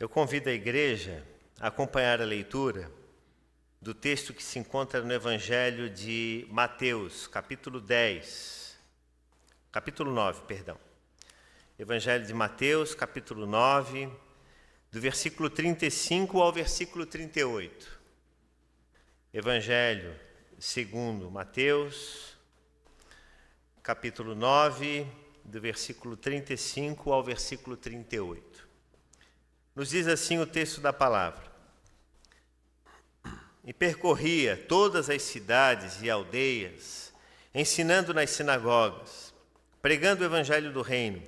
Eu convido a igreja a acompanhar a leitura do texto que se encontra no Evangelho de Mateus, capítulo 9. Evangelho de Mateus, capítulo 9, do versículo 35 ao versículo 38. Evangelho segundo Mateus, capítulo 9, do versículo 35 ao versículo 38. Nos diz assim o texto da palavra: E percorria todas as cidades e aldeias, ensinando nas sinagogas, pregando o evangelho do reino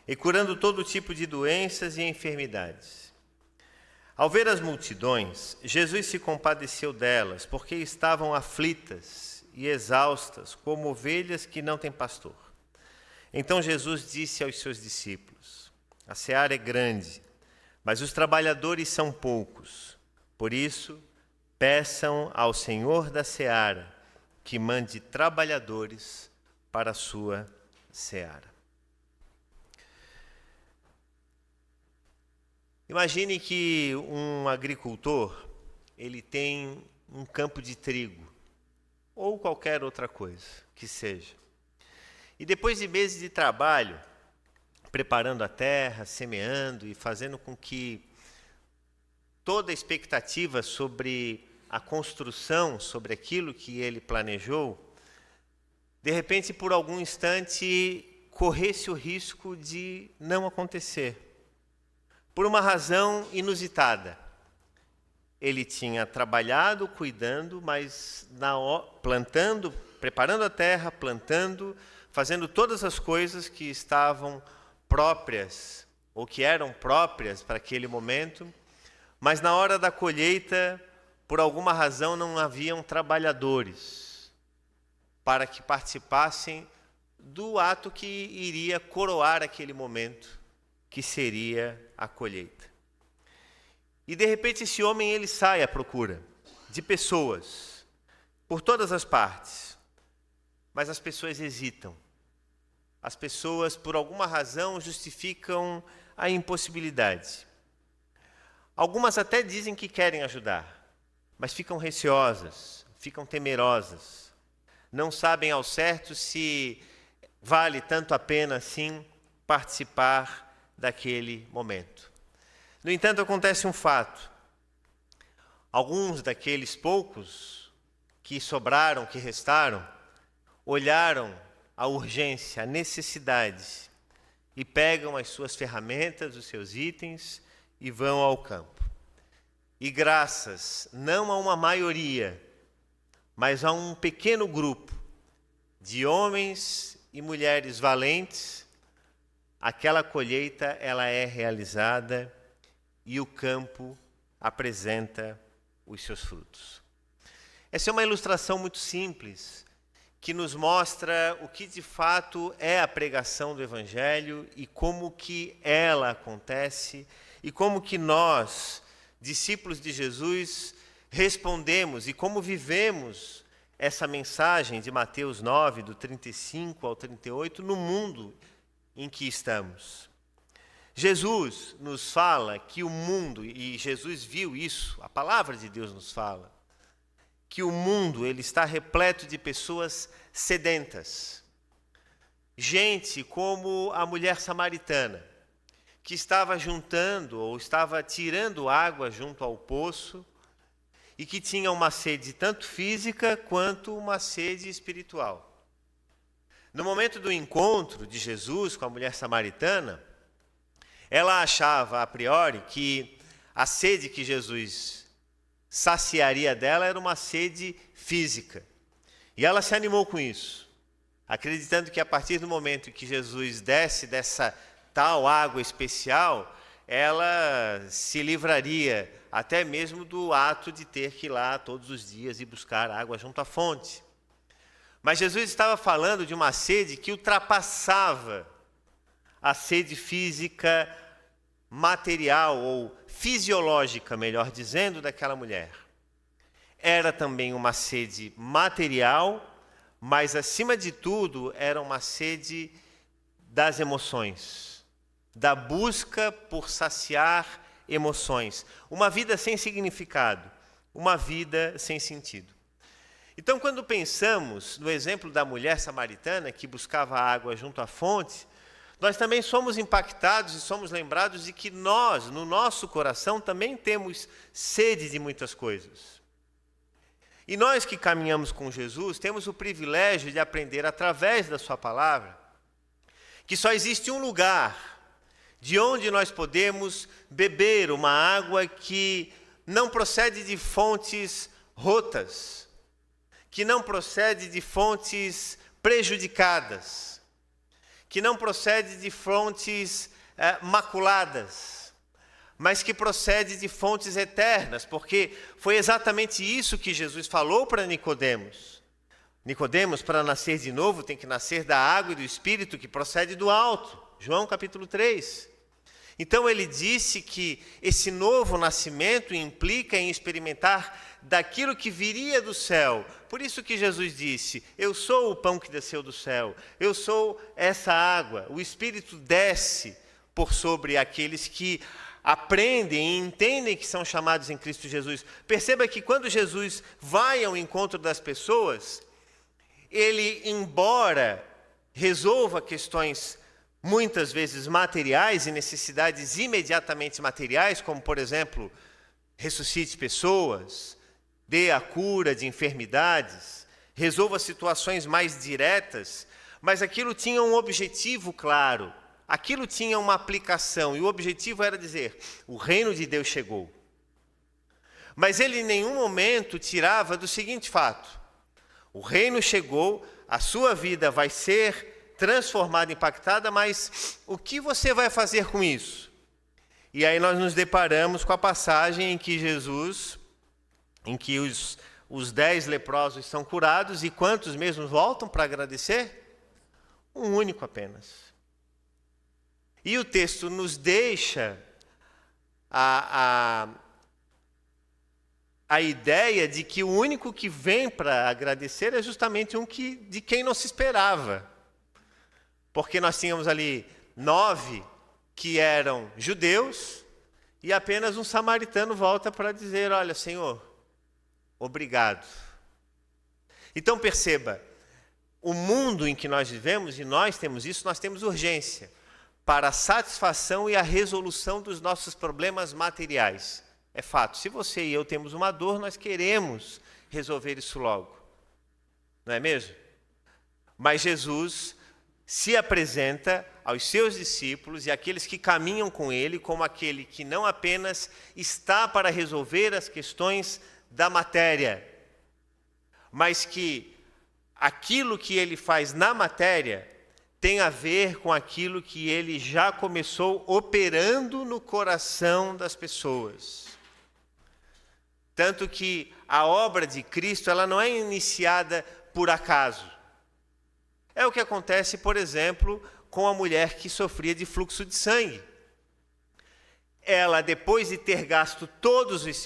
e curando todo tipo de doenças e enfermidades. Ao ver as multidões, Jesus se compadeceu delas, porque estavam aflitas e exaustas, como ovelhas que não têm pastor. Então Jesus disse aos seus discípulos: A seara é grande, mas os trabalhadores são poucos. Por isso, peçam ao Senhor da seara que mande trabalhadores para a sua seara. Imagine que um agricultor, ele tem um campo de trigo, ou qualquer outra coisa que seja. E depois de meses de trabalho, preparando a terra, semeando e fazendo com que toda a expectativa sobre a construção, sobre aquilo que ele planejou, de repente, por algum instante, corresse o risco de não acontecer. Por uma razão inusitada. Ele tinha trabalhado, cuidando, mas plantando, preparando a terra, plantando, fazendo todas as coisas que estavam próprias, ou que eram próprias para aquele momento, mas na hora da colheita, por alguma razão, não haviam trabalhadores para que participassem do ato que iria coroar aquele momento, que seria a colheita. E de repente esse homem ele sai à procura de pessoas por todas as partes, mas as pessoas hesitam. As pessoas, por alguma razão, justificam a impossibilidade. Algumas até dizem que querem ajudar, mas ficam receosas, ficam temerosas. Não sabem ao certo se vale tanto a pena assim participar daquele momento. No entanto, acontece um fato. Alguns daqueles poucos que sobraram, que restaram, olharam a urgência, a necessidade, e pegam as suas ferramentas, os seus itens, e vão ao campo. E graças, não a uma maioria, mas a um pequeno grupo de homens e mulheres valentes, aquela colheita ela é realizada e o campo apresenta os seus frutos. Essa é uma ilustração muito simples, que nos mostra o que de fato é a pregação do Evangelho e como que ela acontece e como que nós, discípulos de Jesus, respondemos e como vivemos essa mensagem de Mateus 9, do 35 ao 38, no mundo em que estamos. Jesus nos fala que o mundo, e Jesus viu isso, a palavra de Deus nos fala, que o mundo ele está repleto de pessoas sedentas. Gente como a mulher samaritana, que estava juntando ou estava tirando água junto ao poço e que tinha uma sede tanto física quanto uma sede espiritual. No momento do encontro de Jesus com a mulher samaritana, ela achava a priori que a sede que Jesus saciaria dela era uma sede física. E ela se animou com isso, acreditando que a partir do momento que Jesus desse dessa tal água especial, ela se livraria até mesmo do ato de ter que ir lá todos os dias e buscar água junto à fonte. Mas Jesus estava falando de uma sede que ultrapassava a sede física, material ou fisiológica, melhor dizendo, daquela mulher. Era também uma sede material, mas acima de tudo era uma sede das emoções, da busca por saciar emoções. Uma vida sem significado, uma vida sem sentido. Então, quando pensamos no exemplo da mulher samaritana que buscava água junto à fonte, nós também somos impactados e somos lembrados de que nós, no nosso coração, também temos sede de muitas coisas. E nós que caminhamos com Jesus, temos o privilégio de aprender através da sua palavra que só existe um lugar de onde nós podemos beber uma água que não procede de fontes rotas, que não procede de fontes prejudicadas, que não procede de fontes maculadas, mas que procede de fontes eternas, porque foi exatamente isso que Jesus falou para Nicodemos. Nicodemos, para nascer de novo, tem que nascer da água e do Espírito que procede do alto. João capítulo 3. Então ele disse que esse novo nascimento implica em experimentar daquilo que viria do céu. Por isso que Jesus disse, eu sou o pão que desceu do céu, eu sou essa água. O Espírito desce por sobre aqueles que aprendem e entendem que são chamados em Cristo Jesus. Perceba que quando Jesus vai ao encontro das pessoas, ele, embora resolva questões muitas vezes materiais e necessidades imediatamente materiais, como, por exemplo, ressuscite pessoas, dê a cura de enfermidades, resolva situações mais diretas, mas aquilo tinha um objetivo claro, aquilo tinha uma aplicação, e o objetivo era dizer, o reino de Deus chegou. Mas ele em nenhum momento tirava do seguinte fato, o reino chegou, a sua vida vai ser transformada, impactada, mas o que você vai fazer com isso? E aí nós nos deparamos com a passagem em que Jesus, em que os 10 leprosos são curados, e quantos mesmos voltam para agradecer? Um único apenas. E o texto nos deixa a ideia de que o único que vem para agradecer é justamente de quem não se esperava. Porque nós tínhamos ali 9 que eram judeus e apenas um samaritano volta para dizer, olha, Senhor, obrigado. Então perceba, o mundo em que nós vivemos, e nós temos isso, nós temos urgência para a satisfação e a resolução dos nossos problemas materiais. É fato, se você e eu temos uma dor, nós queremos resolver isso logo. Não é mesmo? Mas Jesus se apresenta aos seus discípulos e àqueles que caminham com ele como aquele que não apenas está para resolver as questões da matéria, mas que aquilo que ele faz na matéria tem a ver com aquilo que ele já começou operando no coração das pessoas. Tanto que a obra de Cristo, ela não é iniciada por acaso. É o que acontece, por exemplo, com a mulher que sofria de fluxo de sangue. Ela, depois de ter gasto todos os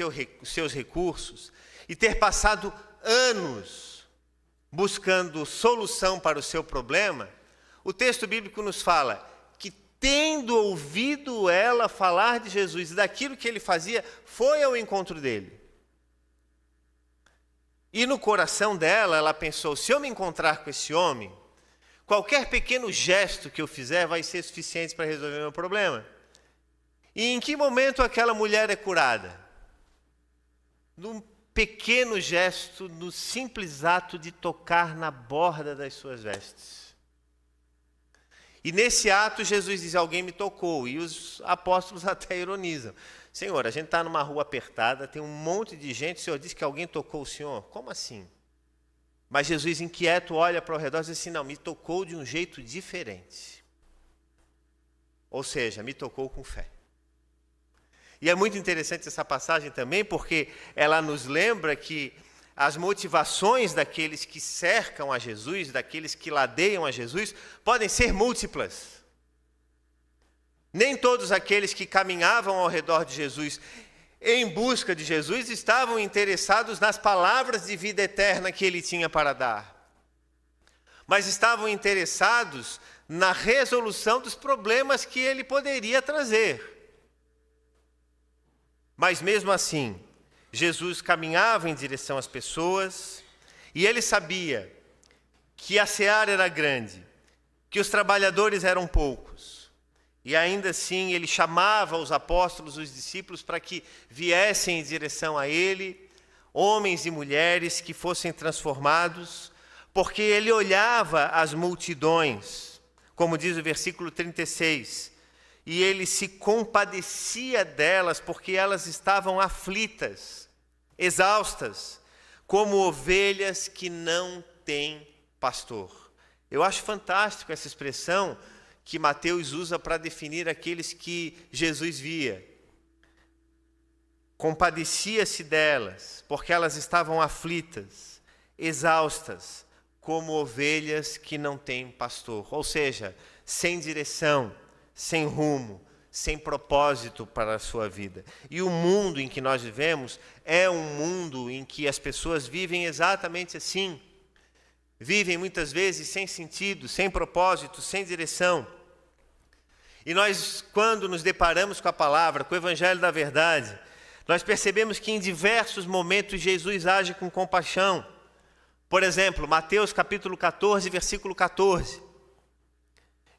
seus recursos e ter passado anos buscando solução para o seu problema, o texto bíblico nos fala que, tendo ouvido ela falar de Jesus e daquilo que ele fazia, foi ao encontro dele. E no coração dela, ela pensou, se eu me encontrar com esse homem, qualquer pequeno gesto que eu fizer vai ser suficiente para resolver o meu problema. E em que momento aquela mulher é curada? Num pequeno gesto, no simples ato de tocar na borda das suas vestes. E nesse ato Jesus diz, alguém me tocou. E os apóstolos até ironizam. Senhor, a gente está numa rua apertada, tem um monte de gente, o Senhor disse que alguém tocou o Senhor? Como assim? Mas Jesus, inquieto, olha para o redor e diz assim, não, me tocou de um jeito diferente. Ou seja, me tocou com fé. E é muito interessante essa passagem também, porque ela nos lembra que as motivações daqueles que cercam a Jesus, daqueles que ladeiam a Jesus, podem ser múltiplas. Nem todos aqueles que caminhavam ao redor de Jesus em busca de Jesus estavam interessados nas palavras de vida eterna que ele tinha para dar, mas estavam interessados na resolução dos problemas que ele poderia trazer. Mas mesmo assim, Jesus caminhava em direção às pessoas e ele sabia que a seara era grande, que os trabalhadores eram poucos. E ainda assim ele chamava os apóstolos, os discípulos, para que viessem em direção a ele, homens e mulheres que fossem transformados, porque ele olhava as multidões, como diz o versículo 36, e ele se compadecia delas, porque elas estavam aflitas, exaustas, como ovelhas que não têm pastor. Eu acho fantástico essa expressão que Mateus usa para definir aqueles que Jesus via. Compadecia-se delas, porque elas estavam aflitas, exaustas, como ovelhas que não têm pastor. Ou seja, sem direção, sem rumo, sem propósito para a sua vida. E o mundo em que nós vivemos é um mundo em que as pessoas vivem exatamente assim. Vivem muitas vezes sem sentido, sem propósito, sem direção. E nós, quando nos deparamos com a palavra, com o Evangelho da Verdade, nós percebemos que em diversos momentos Jesus age com compaixão. Por exemplo, Mateus capítulo 14, versículo 14.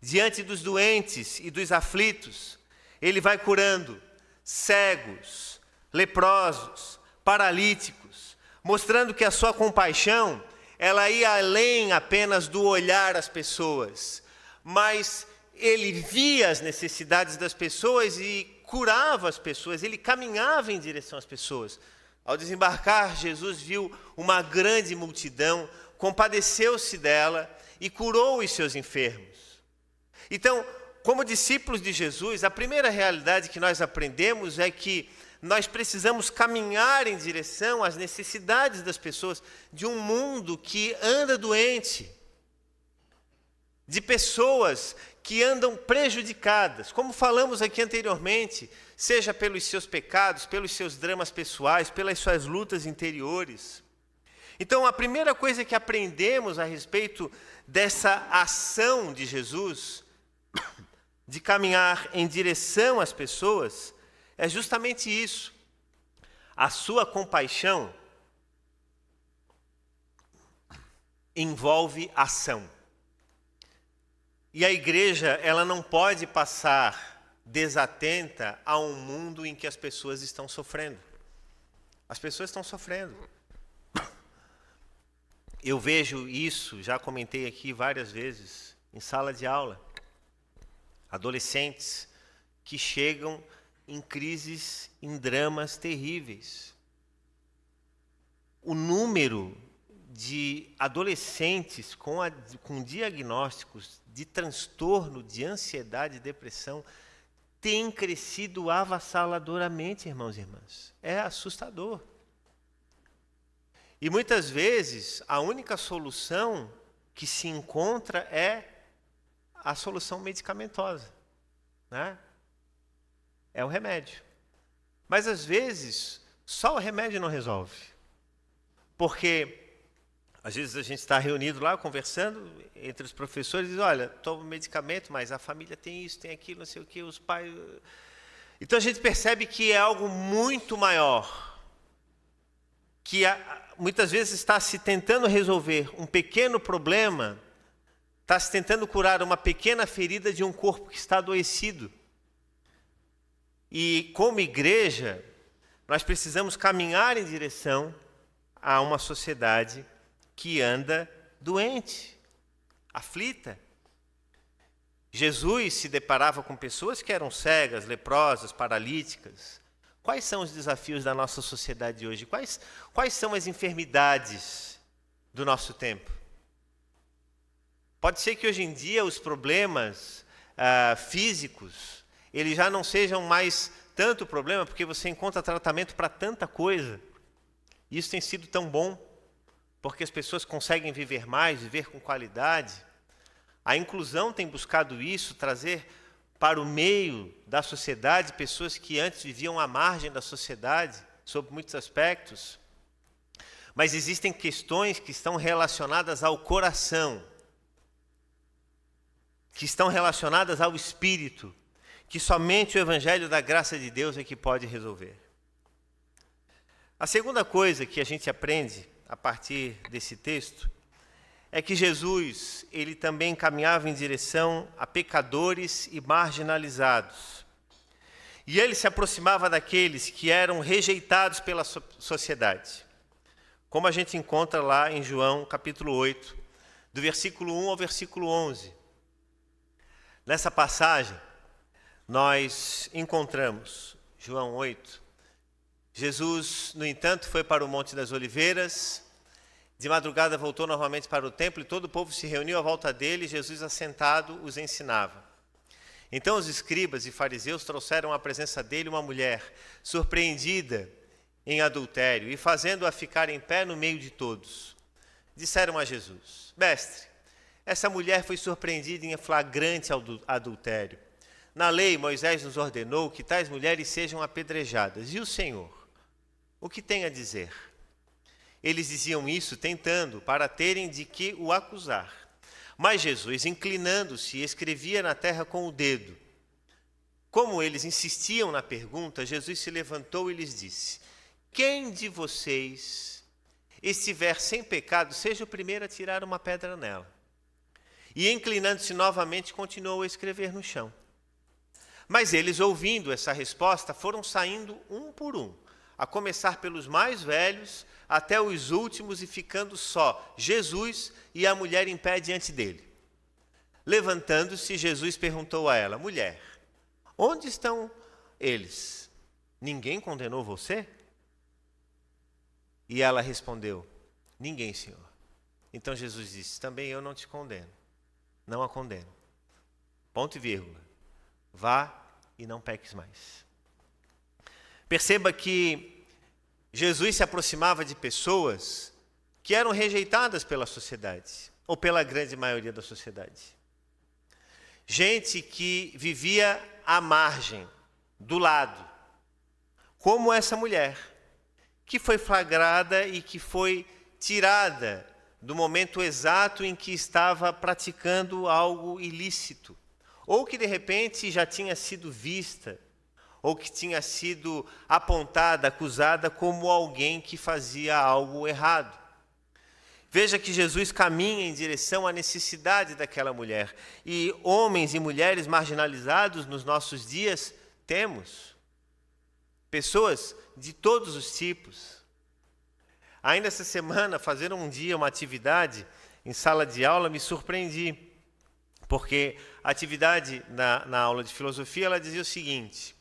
Diante dos doentes e dos aflitos, ele vai curando cegos, leprosos, paralíticos, mostrando que a sua compaixão, ela ia além apenas do olhar às pessoas, mas ele via as necessidades das pessoas e curava as pessoas, ele caminhava em direção às pessoas. Ao desembarcar, Jesus viu uma grande multidão, compadeceu-se dela e curou os seus enfermos. Então, como discípulos de Jesus, a primeira realidade que nós aprendemos é que nós precisamos caminhar em direção às necessidades das pessoas, de um mundo que anda doente, de pessoas que andam prejudicadas, como falamos aqui anteriormente, seja pelos seus pecados, pelos seus dramas pessoais, pelas suas lutas interiores. Então, a primeira coisa que aprendemos a respeito dessa ação de Jesus, de caminhar em direção às pessoas, é justamente isso. A sua compaixão envolve ação. E a igreja, ela não pode passar desatenta a um mundo em que as pessoas estão sofrendo. As pessoas estão sofrendo. Eu vejo isso, já comentei aqui várias vezes, em sala de aula. Adolescentes que chegam em crises, em dramas terríveis. O número de adolescentes com diagnósticos de transtorno, de ansiedade e depressão tem crescido avassaladoramente, irmãos e irmãs. É assustador. E muitas vezes a única solução que se encontra é a solução medicamentosa, né? É o remédio. Mas às vezes só o remédio não resolve. Porque às vezes a gente está reunido lá, conversando entre os professores, e diz, olha, tomo medicamento, mas a família tem isso, tem aquilo, não sei o quê, os pais... Então a gente percebe que é algo muito maior, que muitas vezes está se tentando resolver um pequeno problema, está se tentando curar uma pequena ferida de um corpo que está adoecido. E como igreja, nós precisamos caminhar em direção a uma sociedade que anda doente, aflita. Jesus se deparava com pessoas que eram cegas, leprosas, paralíticas. Quais são os desafios da nossa sociedade hoje? Quais são as enfermidades do nosso tempo? Pode ser que hoje em dia os problemas físicos, eles já não sejam mais tanto problema, porque você encontra tratamento para tanta coisa. E isso tem sido tão bom, porque as pessoas conseguem viver mais, viver com qualidade. A inclusão tem buscado isso, trazer para o meio da sociedade pessoas que antes viviam à margem da sociedade, sob muitos aspectos. Mas existem questões que estão relacionadas ao coração, que estão relacionadas ao espírito, que somente o Evangelho da graça de Deus é que pode resolver. A segunda coisa que a gente aprende a partir desse texto é que Jesus, ele também caminhava em direção a pecadores e marginalizados. E ele se aproximava daqueles que eram rejeitados pela sociedade. Como a gente encontra lá em João, capítulo 8, do versículo 1 ao versículo 11. Nessa passagem, nós encontramos, João 8, Jesus, no entanto, foi para o Monte das Oliveiras. De madrugada voltou novamente para o templo e todo o povo se reuniu à volta dele, e Jesus assentado os ensinava. Então os escribas e fariseus trouxeram à presença dele uma mulher surpreendida em adultério e fazendo-a ficar em pé no meio de todos. Disseram a Jesus: Mestre, essa mulher foi surpreendida em flagrante adultério. Na lei, Moisés nos ordenou que tais mulheres sejam apedrejadas. E o Senhor, o que tem a dizer? Eles diziam isso tentando, para terem de que o acusar. Mas Jesus, inclinando-se, escrevia na terra com o dedo. Como eles insistiam na pergunta, Jesus se levantou e lhes disse: Quem de vocês estiver sem pecado, seja o primeiro a tirar uma pedra nela. E inclinando-se novamente, continuou a escrever no chão. Mas eles, ouvindo essa resposta, foram saindo um por um, a começar pelos mais velhos até os últimos, e ficando só Jesus e a mulher em pé diante dele. Levantando-se, Jesus perguntou a ela: Mulher, onde estão eles? Ninguém condenou você? E ela respondeu: Ninguém, Senhor. Então Jesus disse: Também eu não te condeno. Não a condeno. Ponto e vírgula. Vá e não peques mais. Perceba que Jesus se aproximava de pessoas que eram rejeitadas pela sociedade, ou pela grande maioria da sociedade. Gente que vivia à margem, do lado, como essa mulher, que foi flagrada e que foi tirada do momento exato em que estava praticando algo ilícito, ou que de repente já tinha sido vista, ou que tinha sido apontada, acusada como alguém que fazia algo errado. Veja que Jesus caminha em direção à necessidade daquela mulher. E homens e mulheres marginalizados nos nossos dias temos. Pessoas de todos os tipos. Ainda essa semana, fazendo um dia uma atividade em sala de aula, me surpreendi. Porque a atividade na aula de filosofia, ela dizia o seguinte: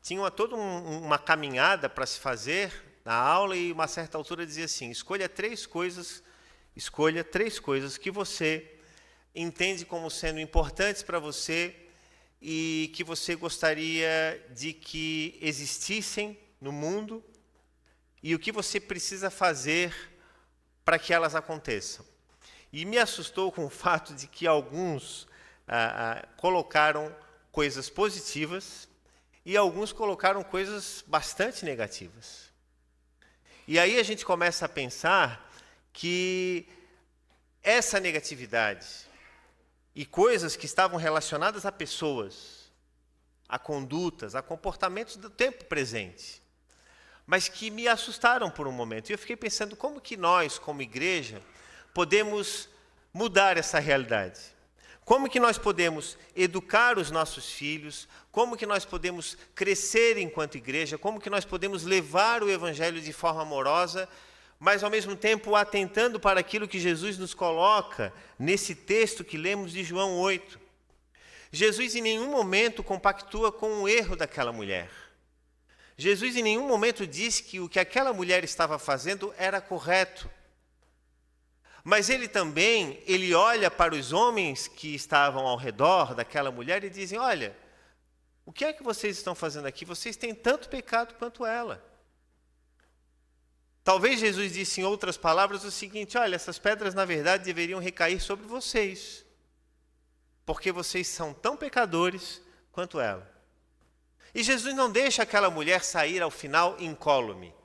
tinha toda uma caminhada para se fazer na aula, e uma certa altura dizia assim: escolha três coisas que você entende como sendo importantes para você e que você gostaria de que existissem no mundo, e o que você precisa fazer para que elas aconteçam. E me assustou com o fato de que alguns colocaram coisas positivas e alguns colocaram coisas bastante negativas. E aí a gente começa a pensar que essa negatividade e coisas que estavam relacionadas a pessoas, a condutas, a comportamentos do tempo presente, mas que me assustaram por um momento. E eu fiquei pensando como que nós, como igreja, podemos mudar essa realidade. Como que nós podemos educar os nossos filhos, como que nós podemos crescer enquanto igreja, como que nós podemos levar o evangelho de forma amorosa, mas ao mesmo tempo atentando para aquilo que Jesus nos coloca nesse texto que lemos de João 8. Jesus em nenhum momento compactua com o erro daquela mulher. Jesus em nenhum momento disse que o que aquela mulher estava fazendo era correto. Mas ele olha para os homens que estavam ao redor daquela mulher e dizem: olha, o que é que vocês estão fazendo aqui? Vocês têm tanto pecado quanto ela. Talvez Jesus disse em outras palavras o seguinte: olha, essas pedras na verdade deveriam recair sobre vocês, porque vocês são tão pecadores quanto ela. E Jesus não deixa aquela mulher sair ao final incólume.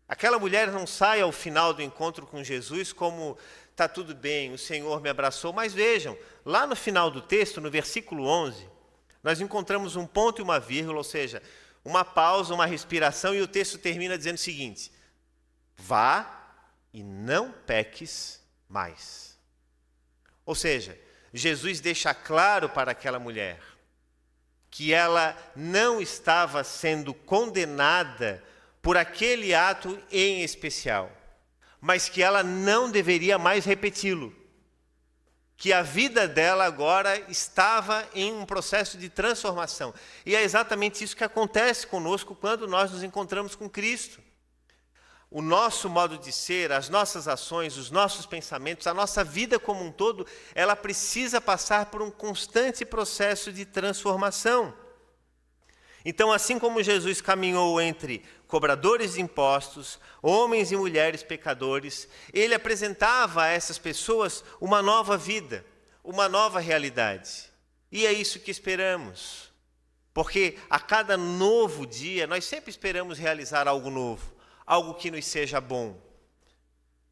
Aquela mulher não sai ao final do encontro com Jesus como: está tudo bem, o Senhor me abraçou. Mas vejam, lá no final do texto, no versículo 11, nós encontramos um ponto e uma vírgula, ou seja, uma pausa, uma respiração, e o texto termina dizendo o seguinte: vá e não peques mais. Ou seja, Jesus deixa claro para aquela mulher que ela não estava sendo condenada por aquele ato em especial, mas que ela não deveria mais repeti-lo. Que a vida dela agora estava em um processo de transformação. E é exatamente isso que acontece conosco quando nós nos encontramos com Cristo. O nosso modo de ser, as nossas ações, os nossos pensamentos, a nossa vida como um todo, ela precisa passar por um constante processo de transformação. Então, assim como Jesus caminhou entre cobradores de impostos, homens e mulheres pecadores, ele apresentava a essas pessoas uma nova vida, uma nova realidade. E é isso que esperamos. Porque a cada novo dia, nós sempre esperamos realizar algo novo, algo que nos seja bom.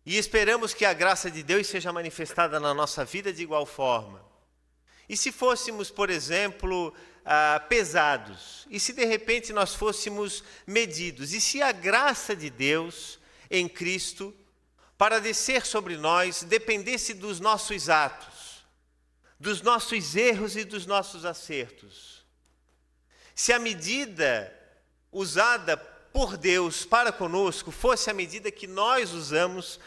E esperamos que a graça de Deus seja manifestada na nossa vida de igual forma. E se fôssemos, por exemplo, pesados? E se de repente nós fôssemos medidos? E se a graça de Deus em Cristo, para descer sobre nós, dependesse dos nossos atos, dos nossos erros e dos nossos acertos? Se a medida usada por Deus para conosco fosse a medida que nós usamos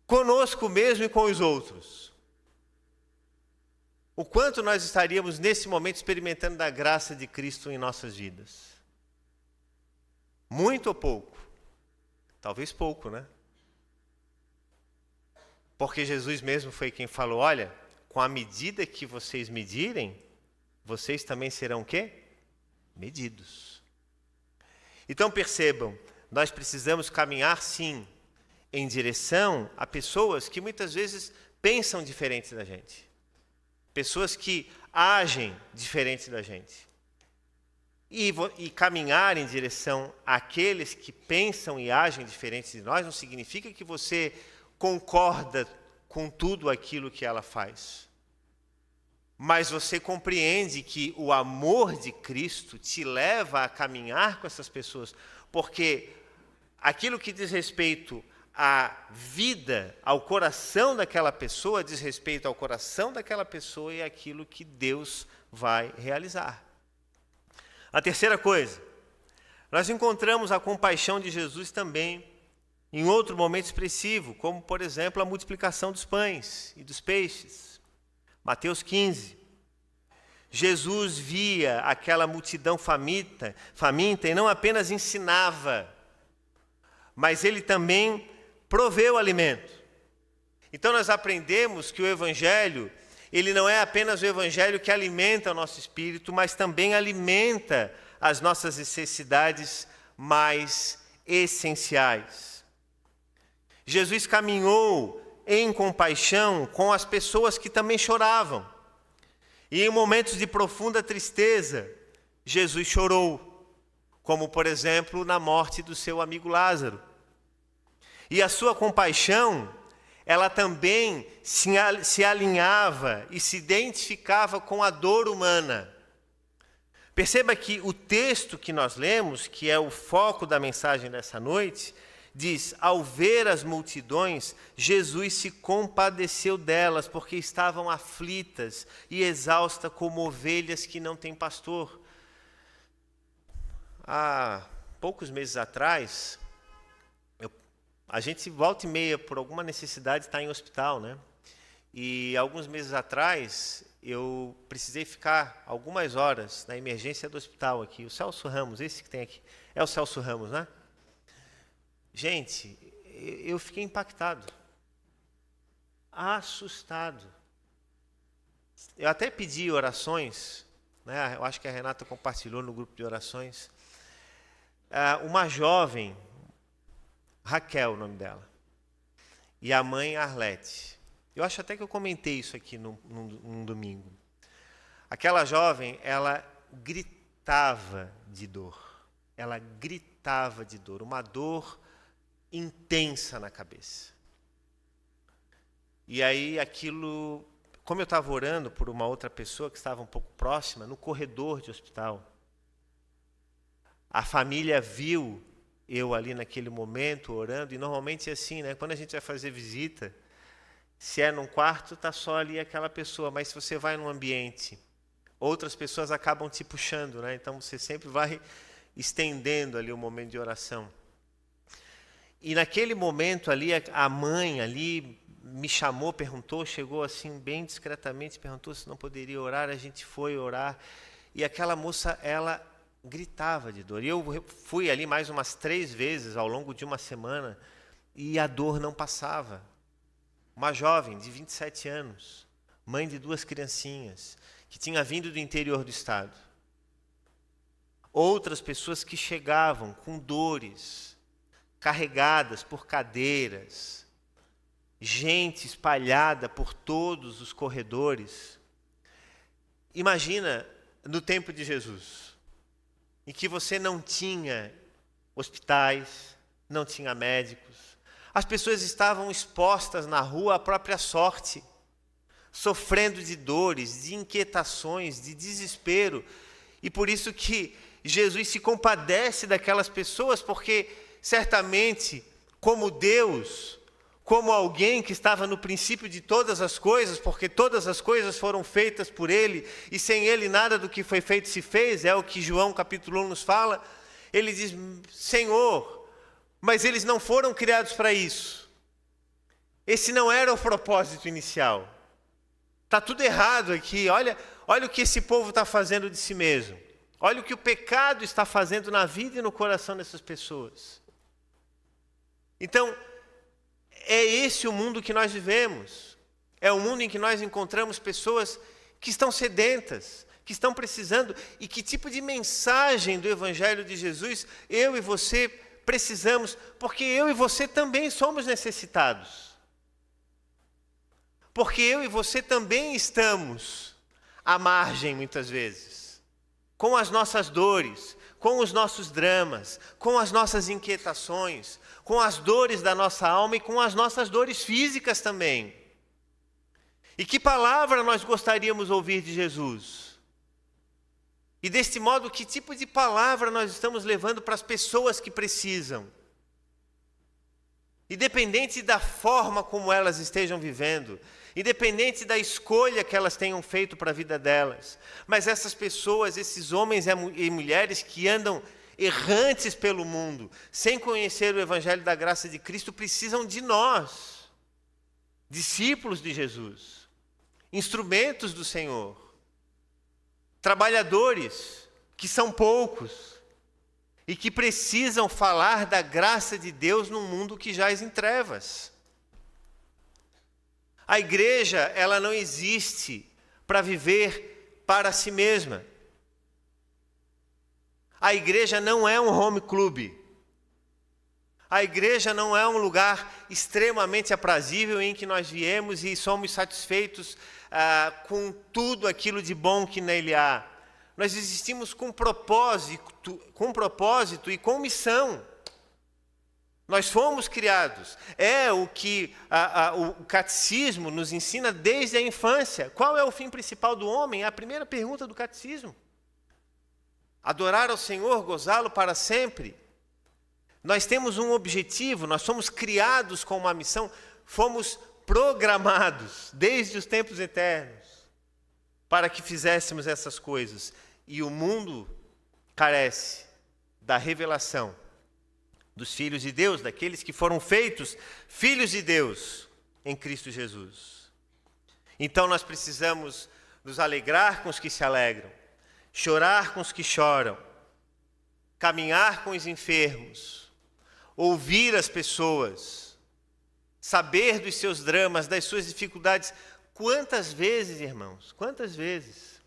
conosco mesmo e com os outros, o quanto nós estaríamos nesse momento experimentando da graça de Cristo em nossas vidas? Muito ou pouco? Talvez pouco, né? Porque Jesus mesmo foi quem falou: olha, com a medida que vocês medirem, vocês também serão o quê? Medidos. Então percebam, nós precisamos caminhar sim em direção a pessoas que muitas vezes pensam diferente da gente. Pessoas que agem diferente da gente. E caminhar em direção àqueles que pensam e agem diferente de nós não significa que você concorda com tudo aquilo que ela faz. Mas você compreende que o amor de Cristo te leva a caminhar com essas pessoas, porque aquilo que diz respeito à vida, ao coração daquela pessoa, diz respeito ao coração daquela pessoa e aquilo que Deus vai realizar. A terceira coisa, nós encontramos a compaixão de Jesus também em outro momento expressivo, como, por exemplo, a multiplicação dos pães e dos peixes. Mateus 15. Jesus via aquela multidão faminta e não apenas ensinava, mas ele também proveu alimento. Então nós aprendemos que o Evangelho, ele não é apenas o Evangelho que alimenta o nosso espírito, mas também alimenta as nossas necessidades mais essenciais. Jesus caminhou em compaixão com as pessoas que também choravam. E em momentos de profunda tristeza, Jesus chorou, como por exemplo na morte do seu amigo Lázaro. E a sua compaixão, ela também se alinhava e se identificava com a dor humana. Perceba que o texto que nós lemos, que é o foco da mensagem dessa noite, diz: ao ver as multidões, Jesus se compadeceu delas, porque estavam aflitas e exaustas como ovelhas que não têm pastor. Há poucos meses atrás, a gente volta e meia, por alguma necessidade, está em hospital, né? E alguns meses atrás, eu precisei ficar algumas horas na emergência do hospital aqui. O Celso Ramos, esse que tem aqui, é o Celso Ramos, né? Gente, eu fiquei impactado, assustado. Eu até pedi orações, né? Eu acho que a Renata compartilhou no grupo de orações. Uma jovem, Raquel, o nome dela, e a mãe Arlete. Eu acho até que eu comentei isso aqui num domingo. Aquela jovem, ela gritava de dor. Ela gritava de dor, uma dor intensa na cabeça. E aí aquilo, como eu estava orando por uma outra pessoa que estava um pouco próxima, no corredor de hospital, A família viu eu ali naquele momento orando, e normalmente é assim, né? Quando a gente vai fazer visita, se é num quarto, está só ali aquela pessoa, mas se você vai num ambiente, outras pessoas acabam te puxando, né? Então você sempre vai estendendo ali o momento de oração. E naquele momento ali, a mãe ali me chamou, perguntou, chegou assim bem discretamente, perguntou se não poderia orar, a gente foi orar, e aquela moça, ela gritava de dor. E eu fui ali mais umas 3 vezes ao longo de uma semana, e a dor não passava. Uma jovem de 27 anos, mãe de 2 criancinhas, que tinha vindo do interior do estado. Outras pessoas que chegavam com dores, carregadas por cadeiras, gente espalhada por todos os corredores. Imagina no tempo de Jesus, em que você não tinha hospitais, não tinha médicos. As pessoas estavam expostas na rua à própria sorte, sofrendo de dores, de inquietações, de desespero. E por isso que Jesus se compadece daquelas pessoas, porque certamente, como Deus, como alguém que estava no princípio de todas as coisas, porque todas as coisas foram feitas por Ele, e sem Ele nada do que foi feito se fez, é o que João capítulo 1 nos fala. Ele diz: Senhor, mas eles não foram criados para isso. Esse não era o propósito inicial. Está tudo errado aqui. Olha o que esse povo está fazendo de si mesmo. Olha o que o pecado está fazendo na vida e no coração dessas pessoas. Então, é esse o mundo que nós vivemos. É o mundo em que nós encontramos pessoas que estão sedentas, que estão precisando. E que tipo de mensagem do Evangelho de Jesus eu e você precisamos? Porque eu e você também somos necessitados. Porque eu e você também estamos à margem, muitas vezes, com as nossas dores, com os nossos dramas, com as nossas inquietações, com as dores da nossa alma e com as nossas dores físicas também. E que palavra nós gostaríamos de ouvir de Jesus? E deste modo, que tipo de palavra nós estamos levando para as pessoas que precisam? Independente da forma como elas estejam vivendo, independente da escolha que elas tenham feito para a vida delas, mas essas pessoas, esses homens e mulheres que andam errantes pelo mundo, sem conhecer o Evangelho da graça de Cristo, precisam de nós, discípulos de Jesus, instrumentos do Senhor, trabalhadores, que são poucos, e que precisam falar da graça de Deus num mundo que jaz em trevas. A igreja, ela não existe para viver para si mesma. A igreja não é um home club. A igreja não é um lugar extremamente aprazível em que nós viemos e somos satisfeitos com tudo aquilo de bom que nele há. Nós existimos com propósito e com missão. Nós fomos criados. É o que o catecismo nos ensina desde a infância. Qual é o fim principal do homem? É a primeira pergunta do catecismo. Adorar ao Senhor, gozá-lo para sempre. Nós temos um objetivo, nós somos criados com uma missão, fomos programados desde os tempos eternos para que fizéssemos essas coisas. E o mundo carece da revelação dos filhos de Deus, daqueles que foram feitos filhos de Deus em Cristo Jesus. Então nós precisamos nos alegrar com os que se alegram, chorar com os que choram, caminhar com os enfermos, ouvir as pessoas, saber dos seus dramas, das suas dificuldades. Quantas vezes, irmãos, quantas vezes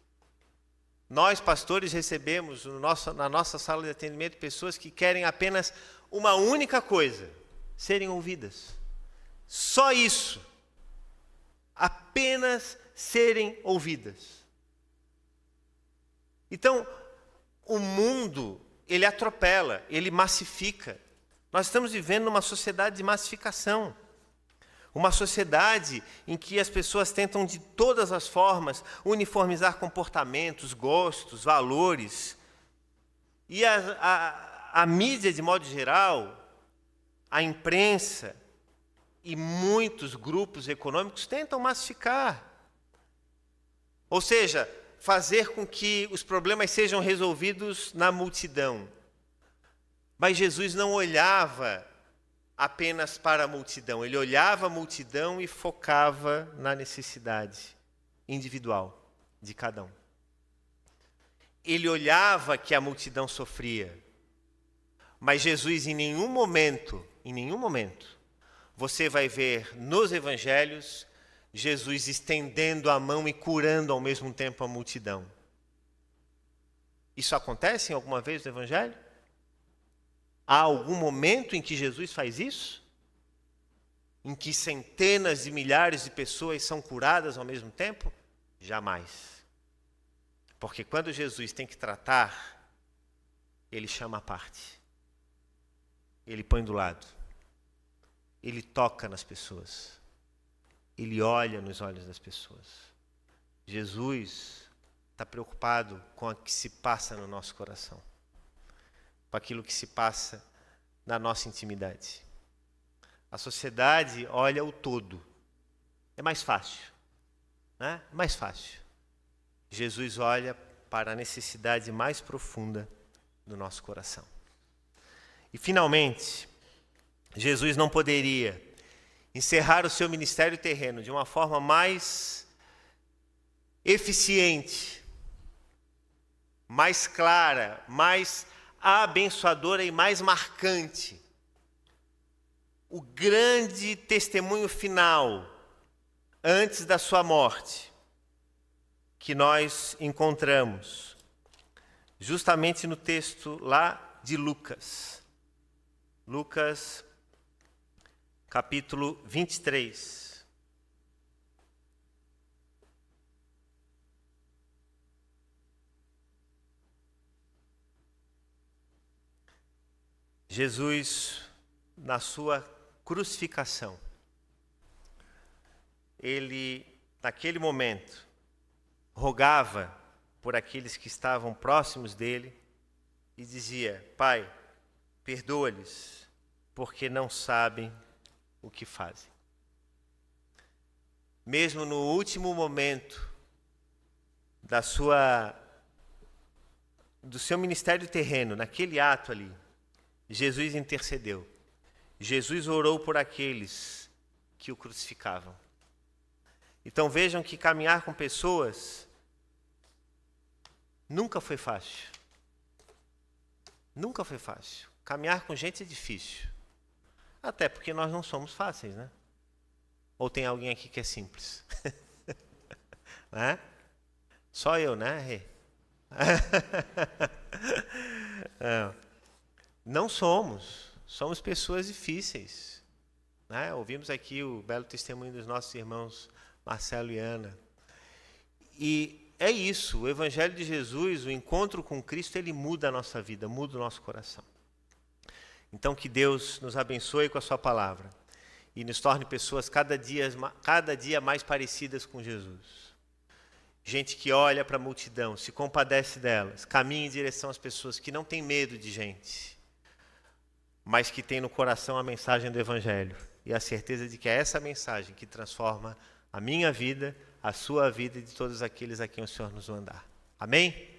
nós, pastores, recebemos na nossa sala de atendimento pessoas que querem apenas uma única coisa: serem ouvidas. Só isso. Apenas serem ouvidas. Então, o mundo, ele atropela, ele massifica. Nós estamos vivendo numa sociedade de massificação. Uma sociedade em que as pessoas tentam de todas as formas uniformizar comportamentos, gostos, valores. E a mídia, de modo geral, a imprensa e muitos grupos econômicos tentam massificar. Ou seja, fazer com que os problemas sejam resolvidos na multidão. Mas Jesus não olhava apenas para a multidão, ele olhava a multidão e focava na necessidade individual de cada um. Ele olhava que a multidão sofria, mas Jesus em nenhum momento, você vai ver nos evangelhos Jesus estendendo a mão e curando ao mesmo tempo a multidão. Isso acontece em alguma vez no evangelho? Há algum momento em que Jesus faz isso? Em que centenas de milhares de pessoas são curadas ao mesmo tempo? Jamais. Porque quando Jesus tem que tratar, ele chama à parte. Ele põe do lado. Ele toca nas pessoas. Ele olha nos olhos das pessoas. Jesus está preocupado com o que se passa no nosso coração. Com aquilo que se passa na nossa intimidade. A sociedade olha o todo. É mais fácil. Né? É mais fácil. Jesus olha para a necessidade mais profunda do nosso coração. E, finalmente, Jesus não poderia encerrar o seu ministério terreno de uma forma mais eficiente, mais clara, mais abençoadora e mais marcante. O grande testemunho final, antes da sua morte, que nós encontramos justamente no texto lá de Lucas. Lucas, capítulo 23. Jesus, na sua crucificação, ele, naquele momento, rogava por aqueles que estavam próximos dele e dizia: Pai, perdoa-lhes, porque não sabem o que fazem. Mesmo no último momento do seu ministério terreno, naquele ato ali, Jesus intercedeu. Jesus orou por aqueles que o crucificavam. Então vejam que caminhar com pessoas nunca foi fácil. Nunca foi fácil. Caminhar com gente é difícil. Até porque nós não somos fáceis, né? Ou tem alguém aqui que é simples? Né? Só eu, né, Rê? Não somos. Somos pessoas difíceis. Né? Ouvimos aqui o belo testemunho dos nossos irmãos Marcelo e Ana. E é isso, o Evangelho de Jesus, o encontro com Cristo, ele muda a nossa vida, muda o nosso coração. Então que Deus nos abençoe com a sua palavra e nos torne pessoas cada dia mais parecidas com Jesus. Gente que olha para a multidão, se compadece delas, caminha em direção às pessoas que não têm medo de gente, mas que tem no coração a mensagem do Evangelho e a certeza de que é essa mensagem que transforma a minha vida, a sua vida e de todos aqueles a quem o Senhor nos mandar. Amém?